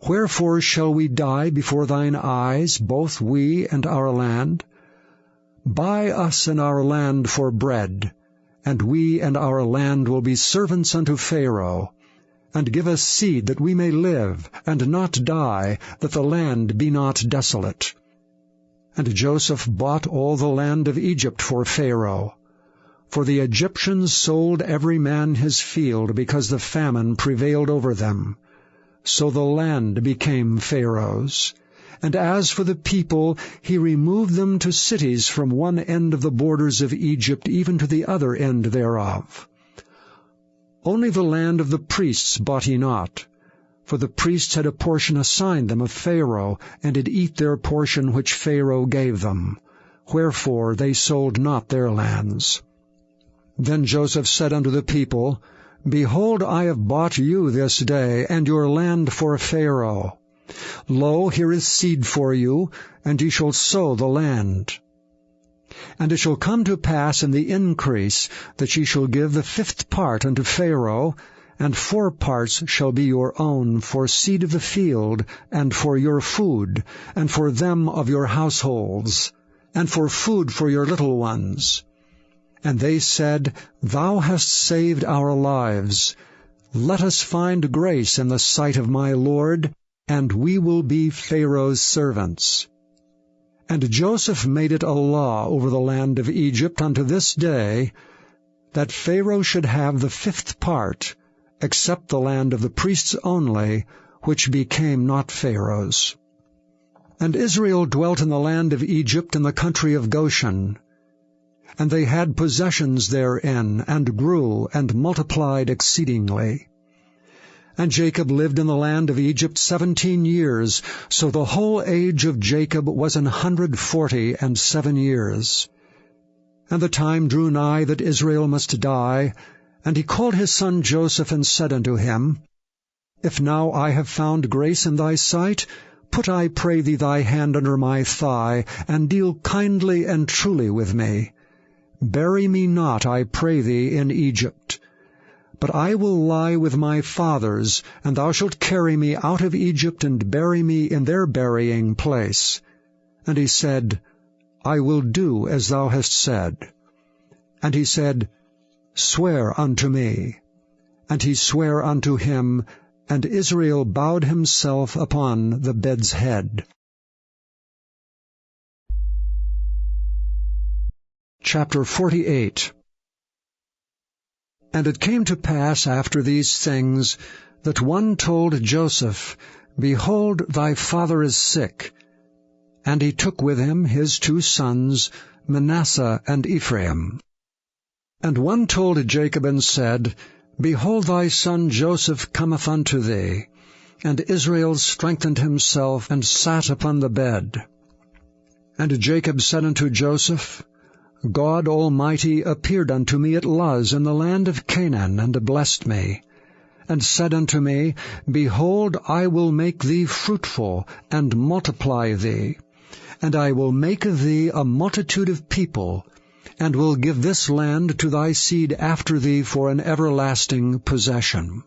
Wherefore shall we die before thine eyes, both we and our land? Buy us and our land for bread, and we and our land will be servants unto Pharaoh. And give us seed that we may live, and not die, that the land be not desolate. And Joseph bought all the land of Egypt for Pharaoh. For the Egyptians sold every man his field, because the famine prevailed over them. So the land became Pharaoh's. And as for the people, he removed them to cities from one end of the borders of Egypt even to the other end thereof. Only the land of the priests bought he not, for the priests had a portion assigned them of Pharaoh, and did eat their portion which Pharaoh gave them. Wherefore they sold not their lands. Then Joseph said unto the people, Behold, I have bought you this day, and your land for Pharaoh. Lo, here is seed for you, and ye shall sow the land. And it shall come to pass in the increase that ye shall give the 5th part unto Pharaoh, and 4 parts shall be your own for seed of the field, and for your food, and for them of your households, and for food for your little ones. And they said, Thou hast saved our lives. Let us find grace in the sight of my Lord, and we will be Pharaoh's servants. And Joseph made it a law over the land of Egypt unto this day, that Pharaoh should have the 5th part, except the land of the priests only, which became not Pharaoh's. And Israel dwelt in the land of Egypt in the country of Goshen. And they had possessions therein, and grew, and multiplied exceedingly. And Jacob lived in the land of Egypt 17 years, so the whole age of Jacob was 147 years. And the time drew nigh that Israel must die, and he called his son Joseph, and said unto him, If now I have found grace in thy sight, put, I pray thee, thy hand under my thigh, and deal kindly and truly with me. Bury me not, I pray thee, in Egypt. But I will lie with my fathers, and thou shalt carry me out of Egypt, and bury me in their burying place. And he said, I will do as thou hast said. And he said, Swear unto me. And he sware unto him, and Israel bowed himself upon the bed's head. Chapter 48. And it came to pass after these things, that one told Joseph, Behold, thy father is sick. And he took with him his 2 sons, Manasseh and Ephraim. And one told Jacob and said, Behold, thy son Joseph cometh unto thee. And Israel strengthened himself, and sat upon the bed. And Jacob said unto Joseph, God Almighty appeared unto me at Luz in the land of Canaan, and blessed me, and said unto me, Behold, I will make thee fruitful, and multiply thee, and I will make thee a multitude of people, and will give this land to thy seed after thee for an everlasting possession.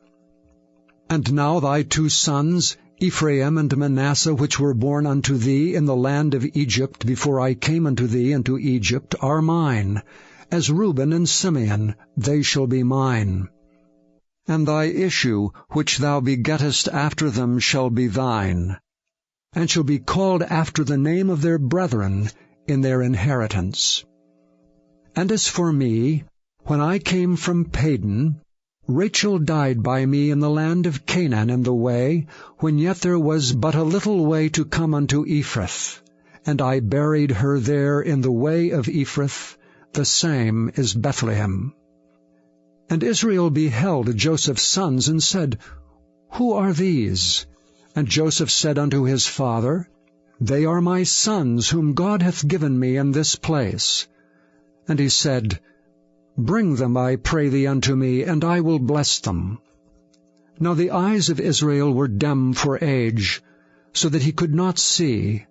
And now thy 2 sons, Ephraim and Manasseh, which were born unto thee in the land of Egypt before I came unto thee into Egypt, are mine. As Reuben and Simeon, they shall be mine. And thy issue, which thou begettest after them, shall be thine, and shall be called after the name of their brethren in their inheritance. And as for me, when I came from Padan, Rachel died by me in the land of Canaan in the way, when yet there was but a little way to come unto Ephrath, and I buried her there in the way of Ephrath, the same is Bethlehem. And Israel beheld Joseph's sons, and said, Who are these? And Joseph said unto his father, They are my sons, whom God hath given me in this place. And he said, Bring them, I pray thee, unto me, and I will bless them. Now the eyes of Israel were dim for age, so that he could not see.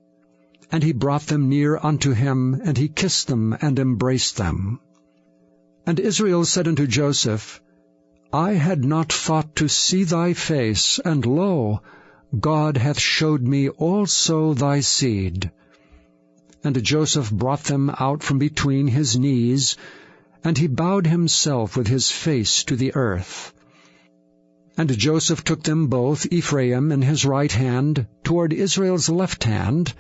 And he brought them near unto him, and he kissed them and embraced them. And Israel said unto Joseph, I had not thought to see thy face, and lo, God hath showed me also thy seed. And Joseph brought them out from between his knees, and he bowed himself with his face to the earth. And Joseph took them both, Ephraim in his right hand, toward Israel's left hand,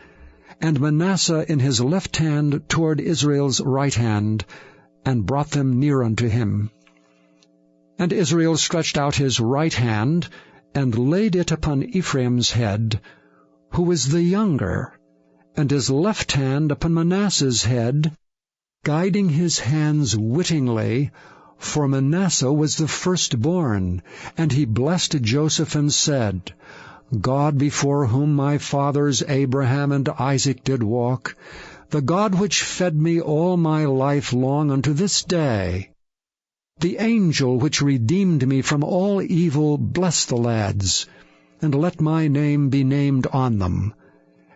and Manasseh in his left hand toward Israel's right hand, and brought them near unto him. And Israel stretched out his right hand, and laid it upon Ephraim's head, who was the younger, and his left hand upon Manasseh's head, guiding his hands wittingly, for Manasseh was the firstborn. And he blessed Joseph and said, God before whom my fathers Abraham and Isaac did walk, the God which fed me all my life long unto this day, the angel which redeemed me from all evil, bless the lads, and let my name be named on them,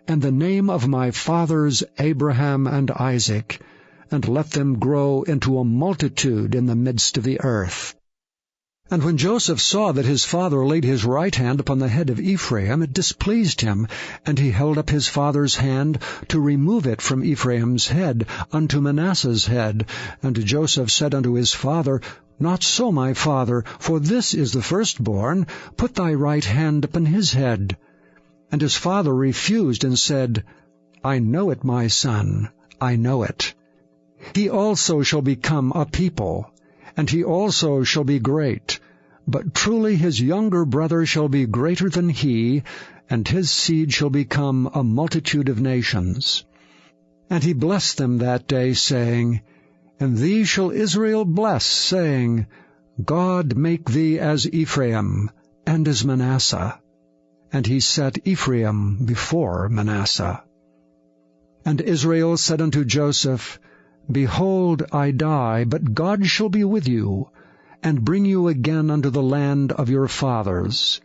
and the name of my fathers Abraham and Isaac, and let them grow into a multitude in the midst of the earth. And when Joseph saw that his father laid his right hand upon the head of Ephraim, it displeased him, and he held up his father's hand to remove it from Ephraim's head unto Manasseh's head. And Joseph said unto his father, Not so, my father, for this is the firstborn. Put thy right hand upon his head. And his father refused, and said, I know it, my son, I know it. He also shall become a people, and he also shall be great. But truly his younger brother shall be greater than he, and his seed shall become a multitude of nations. And he blessed them that day, saying, And thee shall Israel bless, saying, God make thee as Ephraim, and as Manasseh. And he set Ephraim before Manasseh. And Israel said unto Joseph, Behold, I die, but God shall be with you, and bring you again unto the land of your fathers.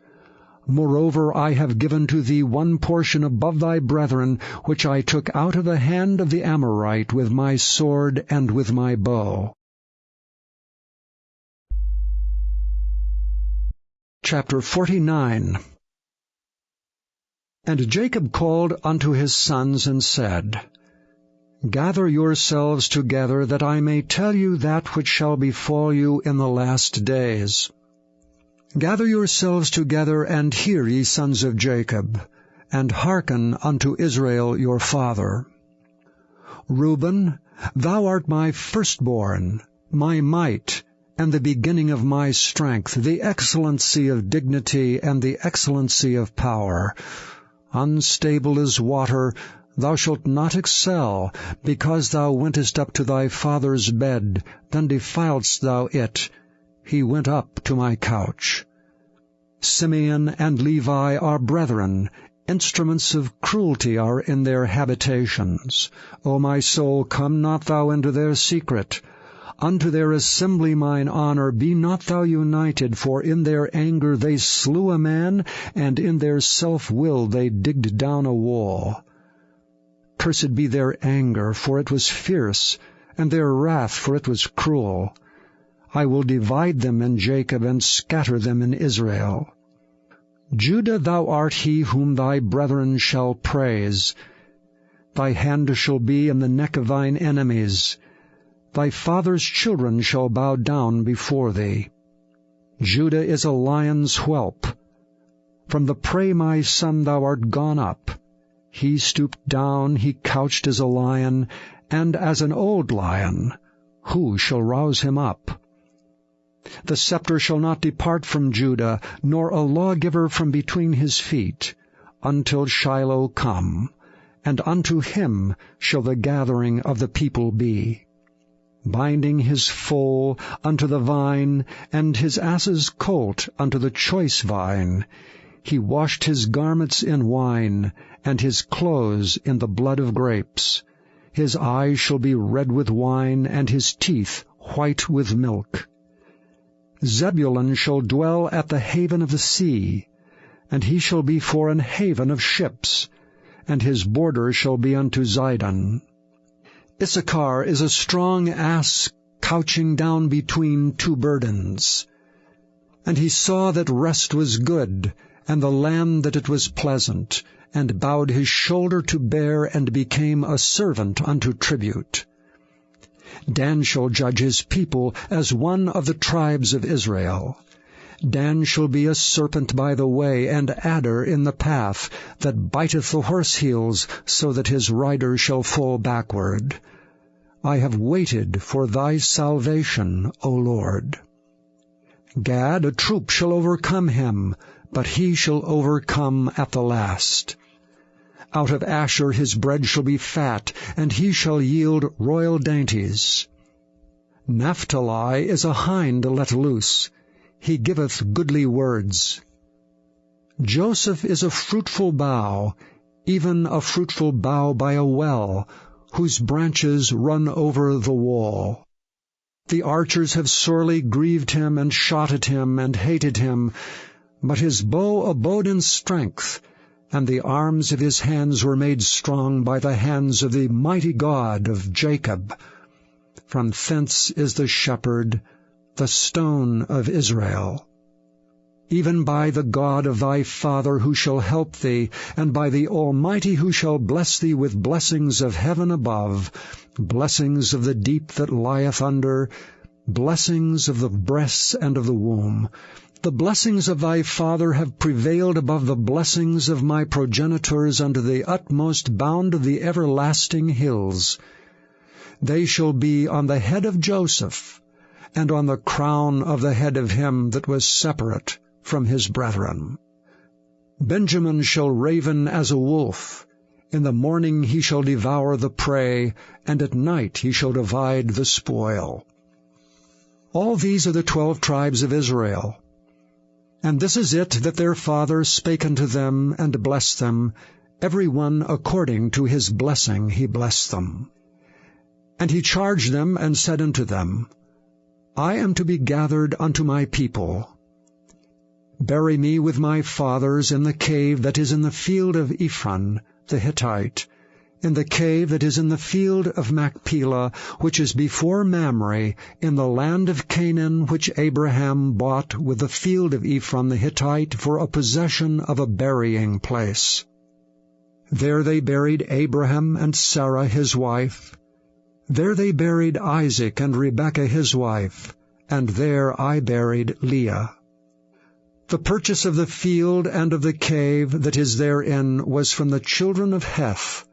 Moreover, I have given to thee one portion above thy brethren, which I took out of the hand of the Amorite with my sword and with my bow. Chapter 49. And Jacob called unto his sons, and said, Gather yourselves together, that I may tell you that which shall befall you in the last days. Gather yourselves together, and hear, ye sons of Jacob, and hearken unto Israel your father. Reuben, Thou art my firstborn, my might, and the beginning of my strength, the excellency of dignity and the excellency of power. Unstable as water, thou shalt not excel, because thou wentest up to thy father's bed, then defiledst thou it. He went up to my couch. Simeon and Levi are brethren, instruments of cruelty are in their habitations. O my soul, come not thou into their secret. Unto their assembly mine honor, be not thou united, for in their anger they slew a man, and in their self-will they digged down a wall. Cursed be their anger, for it was fierce, and their wrath, for it was cruel. I will divide them in Jacob, and scatter them in Israel. Judah, thou art he whom thy brethren shall praise. Thy hand shall be in the neck of thine enemies. Thy father's children shall bow down before thee. Judah is a lion's whelp. From the prey, my son, thou art gone up. He stooped down, he couched as a lion, and as an old lion. Who shall rouse him up? The scepter shall not depart from Judah, nor a lawgiver from between his feet, until Shiloh come, and unto him shall the gathering of the people be. Binding his foal unto the vine, and his ass's colt unto the choice vine, he washed his garments in wine, and his clothes in the blood of grapes. His eyes shall be red with wine, and his teeth white with milk. Zebulun shall dwell at the haven of the sea, and he shall be for an haven of ships, and his border shall be unto Zidon. Issachar is a strong ass couching down between two burdens. And he saw that rest was good, and the land that it was pleasant, and bowed his shoulder to bear, and became a servant unto tribute. Dan shall judge his people as one of the tribes of Israel. Dan shall be a serpent by the way, and adder in the path, that biteth the horse heels, so that his rider shall fall backward. I have waited for thy salvation, O Lord. Gad, a troop shall overcome him, but he shall overcome at the last. Out of Asher his bread shall be fat, and he shall yield royal dainties. Naphtali is a hind let loose. He giveth goodly words. Joseph is a fruitful bough, even a fruitful bough by a well, whose branches run over the wall. The archers have sorely grieved him, and shot at him, and hated him. But his bow abode in strength, and the arms of his hands were made strong by the hands of the mighty God of Jacob. From thence is the shepherd, the stone of Israel. Even by the God of thy father who shall help thee, and by the Almighty who shall bless thee with blessings of heaven above, blessings of the deep that lieth under, blessings of the breasts and of the womb. The blessings of thy father have prevailed above the blessings of my progenitors unto the utmost bound of the everlasting hills. They shall be on the head of Joseph, and on the crown of the head of him that was separate from his brethren. Benjamin shall raven as a wolf. In the morning he shall devour the prey, and at night he shall divide the spoil. All these are the 12 tribes of Israel. And this is it that their father spake unto them, and blessed them, every one according to his blessing he blessed them. And he charged them, and said unto them, I am to be gathered unto my people. Bury me with my fathers in the cave that is in the field of Ephron the Hittite, in the cave that is in the field of Machpelah, which is before Mamre, in the land of Canaan, which Abraham bought with the field of Ephron the Hittite for a possession of a burying place. There they buried Abraham and Sarah his wife. There they buried Isaac and Rebekah his wife, and there I buried Leah. The purchase of the field and of the cave that is therein was from the children of Heth.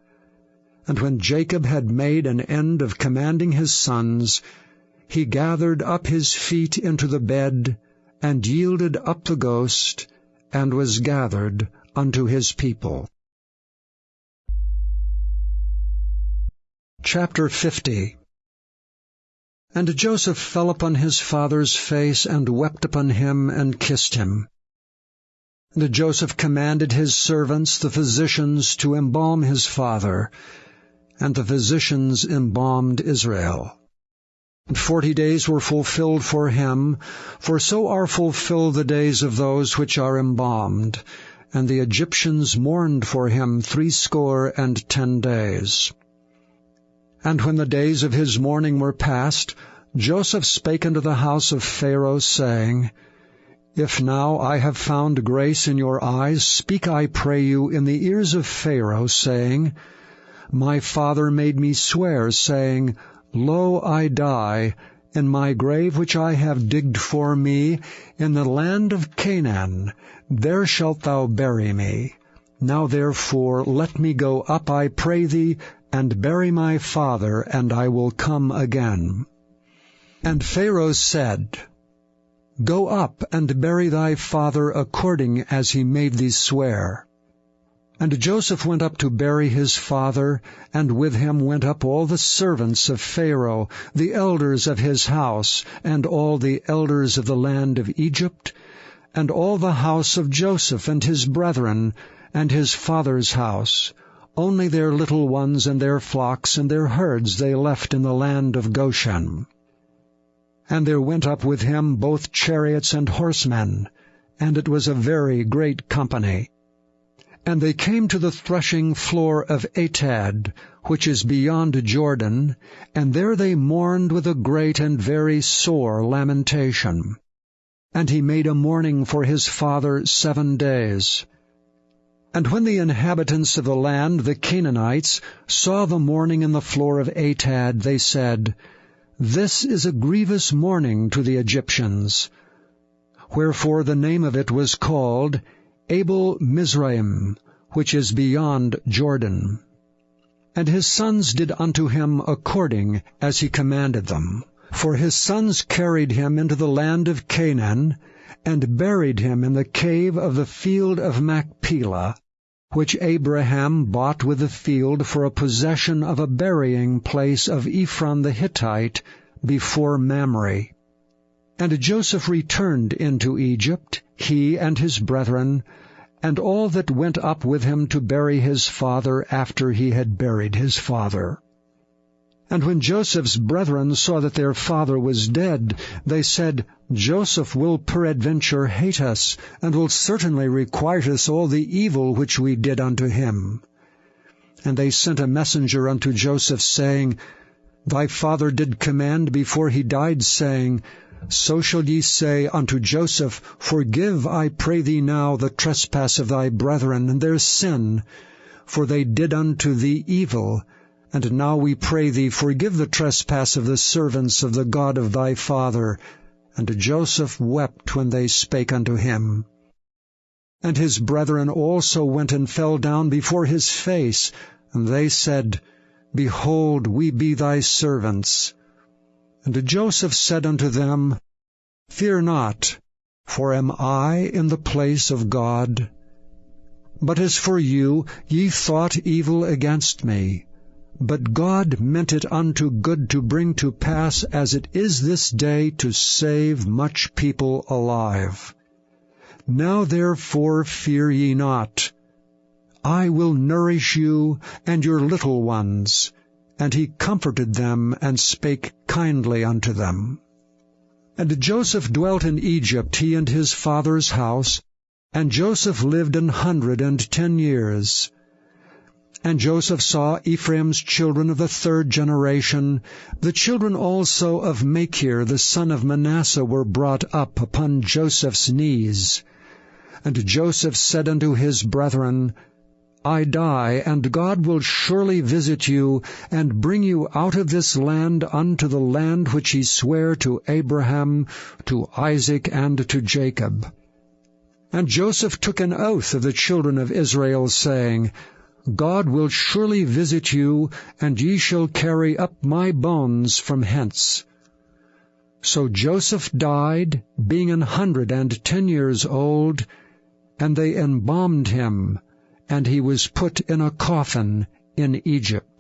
And when Jacob had made an end of commanding his sons, he gathered up his feet into the bed, and yielded up the ghost, and was gathered unto his people. Chapter 50. And Joseph fell upon his father's face, and wept upon him, and kissed him. And Joseph commanded his servants, the physicians, to embalm his father, and the physicians embalmed Israel. And 40 days were fulfilled for him, for so are fulfilled the days of those which are embalmed. And the Egyptians mourned for him 70 days. And when the days of his mourning were past, Joseph spake unto the house of Pharaoh, saying, If now I have found grace in your eyes, speak, I pray you, in the ears of Pharaoh, saying, My father made me swear, saying, Lo, I die, in my grave which I have digged for me, in the land of Canaan, there shalt thou bury me. Now therefore let me go up, I pray thee, and bury my father, and I will come again. And Pharaoh said, Go up and bury thy father according as he made thee swear. And Joseph went up to bury his father, and with him went up all the servants of Pharaoh, the elders of his house, and all the elders of the land of Egypt, and all the house of Joseph and his brethren, and his father's house. Only their little ones and their flocks and their herds they left in the land of Goshen. And there went up with him both chariots and horsemen, and it was a very great company. And they came to the threshing floor of Atad, which is beyond Jordan, and there they mourned with a great and very sore lamentation. And he made a mourning for his father 7 days. And when the inhabitants of the land, the Canaanites, saw the mourning in the floor of Atad, they said, This is a grievous mourning to the Egyptians. Wherefore the name of it was called Abel Mizraim, which is beyond Jordan. And his sons did unto him according as he commanded them. For his sons carried him into the land of Canaan, and buried him in the cave of the field of Machpelah, which Abraham bought with the field for a possession of a burying place of Ephron the Hittite before Mamre. And Joseph returned into Egypt, he and his brethren, and all that went up with him to bury his father after he had buried his father. And when Joseph's brethren saw that their father was dead, they said, Joseph will peradventure hate us, and will certainly requite us all the evil which we did unto him. And they sent a messenger unto Joseph, saying, Thy father did command before he died, saying, So shall ye say unto Joseph, Forgive, I pray thee now, the trespass of thy brethren, and their sin, for they did unto thee evil. And now we pray thee, forgive the trespass of the servants of the God of thy father. And Joseph wept when they spake unto him. And his brethren also went and fell down before his face, and they said, Behold, we be thy servants. And Joseph said unto them, Fear not, for am I in the place of God? But as for you, ye thought evil against me. But God meant it unto good to bring to pass, as it is this day, to save much people alive. Now therefore fear ye not. I will nourish you and your little ones. And he comforted them, and spake kindly unto them. And Joseph dwelt in Egypt, he and his father's house, and Joseph lived 110 years. And Joseph saw Ephraim's children of the 3rd generation. The children also of Machir the son of Manasseh were brought up upon Joseph's knees. And Joseph said unto his brethren, I die, and God will surely visit you, and bring you out of this land unto the land which he sware to Abraham, to Isaac, and to Jacob. And Joseph took an oath of the children of Israel, saying, God will surely visit you, and ye shall carry up my bones from hence. So Joseph died, being 110 years old, and they embalmed him, and he was put in a coffin in Egypt.